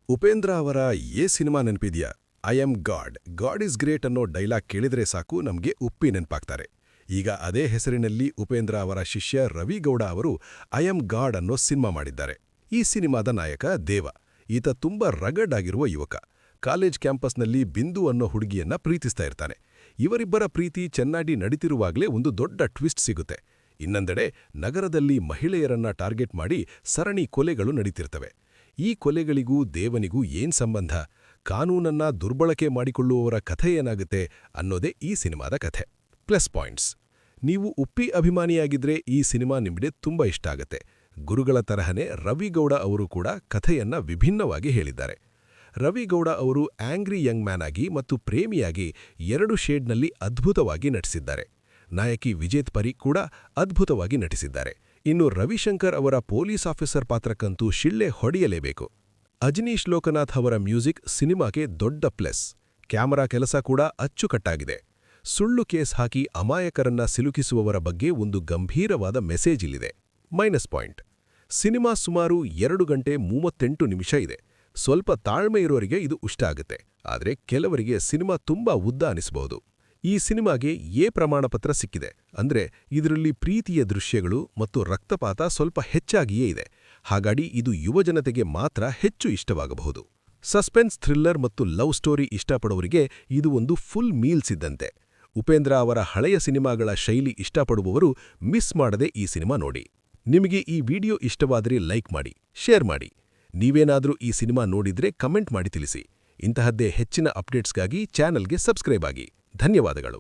ಉಪೇಂದ್ರ ಅವರ ಸಿನಿಮಾ ನೆನಪಿದ್ಯಾ? I am God, God is great ಅನ್ನೋ ಡೈಲಾಗ್ ಕೇಳಿದ್ರೆ ಸಾಕು ನಮಗೆ ಉಪ್ಪಿ ನೆನಪಾಗ್ತಾರೆ. ಈಗ ಅದೇ ಹೆಸರಿನಲ್ಲಿ ಉಪೇಂದ್ರ ಅವರ ಶಿಷ್ಯ ರವಿ ಗೌಡ ಅವರು ಐ ಆಮ್ ಗಾಡ್ ಅನ್ನೋ ಸಿನಿಮಾ ಮಾಡಿದ್ದಾರೆ. ಈ ಸಿನಿಮಾದ ನಾಯಕ ದೇವ. ಈತ ತುಂಬಾ ರಗಡ್ ಆಗಿರುವ ಯುವಕ. ಕಾಲೇಜ್ ಕ್ಯಾಂಪಸ್ನಲ್ಲಿ ಬಿಂದು ಅನ್ನೋ ಹುಡುಗಿಯನ್ನ ಪ್ರೀತಿಸ್ತಾ ಇರ್ತಾನೆ. ಇವರಿಬ್ಬರ ಪ್ರೀತಿ ಚೆನ್ನಾಗಿ ನಡೀತಿರುವಾಗಲೇ ಒಂದು ದೊಡ್ಡ ಟ್ವಿಸ್ಟ್ ಸಿಗುತ್ತೆ. ಇನ್ನೊಂದೆಡೆ ನಗರದಲ್ಲಿ ಮಹಿಳೆಯರನ್ನ ಟಾರ್ಗೆಟ್ ಮಾಡಿ ಸರಣಿ ಕೊಲೆಗಳು ನಡೀತಿರ್ತವೆ. ಈ ಕೊಲೆಗಳಿಗೂ ದೇವನಿಗೂ ಏನ್ ಸಂಬಂಧ, ಕಾನೂನನ್ನ ದುರ್ಬಳಕೆ ಮಾಡಿಕೊಳ್ಳುವವರ ಕಥೆ ಏನಾಗುತ್ತೆ ಅನ್ನೋದೇ ಈ ಸಿನಿಮಾದ ಕಥೆ. ಪ್ಲಸ್ ಪಾಯಿಂಟ್ಸ್: ನೀವು ಉಪ್ಪಿ ಅಭಿಮಾನಿಯಾಗಿದ್ರೆ ಈ ಸಿನಿಮಾ ನಿಮಗೆ ತುಂಬಾ ಇಷ್ಟ ಆಗುತ್ತೆ. ಗುರುಗಳ ತರಹನೇ ರವಿಗೌಡ ಅವರು ಕೂಡ ಕಥೆಯನ್ನ ವಿಭಿನ್ನವಾಗಿ ಹೇಳಿದ್ದಾರೆ. ರವಿಗೌಡ ಅವರು ಆಂಗ್ರಿ ಯಂಗ್ ಮ್ಯಾನ್ ಆಗಿ ಮತ್ತು ಪ್ರೇಮಿಯಾಗಿ 2 ಶೇಡ್ನಲ್ಲಿ ಅದ್ಭುತವಾಗಿ ನಟಿಸಿದ್ದಾರೆ. ನಾಯಕಿ ವಿಜೇತ್ ಪರಿ ಕೂಡ ಅದ್ಭುತವಾಗಿ ನಟಿಸಿದ್ದಾರೆ. ಇನ್ನು ರವಿಶಂಕರ್ ಅವರ ಪೊಲೀಸ್ ಆಫೀಸರ್ ಪಾತ್ರಕ್ಕಂತೂ ಶಿಳ್ಳೆ ಹೊಡೆಯಲೇಬೇಕು. ಅಜನೀಶ್ ಲೋಕನಾಥ್ ಅವರ ಮ್ಯೂಸಿಕ್ ಸಿನಿಮಾಗೆ ದೊಡ್ಡ ಪ್ಲಸ್. ಕ್ಯಾಮರಾ ಕೆಲಸ ಕೂಡ ಅಚ್ಚುಕಟ್ಟಾಗಿದೆ. ಸುಳ್ಳು ಕೇಸ್ ಹಾಕಿ ಅಮಾಯಕರನ್ನ ಸಿಲುಕಿಸುವವರ ಬಗ್ಗೆ ಒಂದು ಗಂಭೀರವಾದ ಮೆಸೇಜ್ ಇಲ್ಲಿದೆ. ಮೈನಸ್ ಪಾಯಿಂಟ್: ಸಿನಿಮಾ ಸುಮಾರು 2 ಗಂಟೆ 38 ನಿಮಿಷ ಇದೆ. ಸ್ವಲ್ಪ ತಾಳ್ಮೆ ಇರೋರಿಗೆ ಇದು ಇಷ್ಟ ಆಗುತ್ತೆ. ಆದರೆ ಕೆಲವರಿಗೆ ಸಿನಿಮಾ ತುಂಬಾ ಉದ್ದ ಅನಿಸಬಹುದು. ಈ ಸಿನಿಮಾಗೆ ಪ್ರಮಾಣಪತ್ರ ಸಿಕ್ಕಿದೆ. ಅಂದ್ರೆ ಇದರಲ್ಲಿ ಪ್ರೀತಿಯ ದೃಶ್ಯಗಳು ಮತ್ತು ರಕ್ತಪಾತ ಸ್ವಲ್ಪ ಹೆಚ್ಚಾಗಿಯೇ ಇದೆ. ಹಾಗಾಗಿ ಇದು ಯುವಜನತೆಗೆ ಮಾತ್ರ ಹೆಚ್ಚು ಇಷ್ಟವಾಗಬಹುದು. ಸಸ್ಪೆನ್ಸ್, ಥ್ರಿಲ್ಲರ್ ಮತ್ತು ಲವ್ ಸ್ಟೋರಿ ಇಷ್ಟಪಡುವವರಿಗೆ ಇದು ಒಂದು ಫುಲ್ ಮೀಲ್ಸ್ ಇದ್ದಂತೆ. ಉಪೇಂದ್ರ ಅವರ ಹಳೆಯ ಸಿನಿಮಾಗಳ ಶೈಲಿ ಇಷ್ಟಪಡುವವರು ಮಿಸ್ ಮಾಡದೆ ಈ ಸಿನಿಮಾ ನೋಡಿ. ನಿಮಗೆ ಈ ವಿಡಿಯೋ ಇಷ್ಟವಾದರೆ ಲೈಕ್ ಮಾಡಿ, ಶೇರ್ ಮಾಡಿ. ನೀವೇನಾದರೂ ಈ ಸಿನಿಮಾ ನೋಡಿದ್ರೆ ಕಮೆಂಟ್ ಮಾಡಿ ತಿಳಿಸಿ. ಇಂತಹದ್ದೇ ಹೆಚ್ಚಿನ ಅಪ್ಡೇಟ್ಸ್ಗಾಗಿ ಚಾನೆಲ್ಗೆ ಸಬ್ಸ್ಕ್ರೈಬ್ ಆಗಿ. ಧನ್ಯವಾದಗಳು.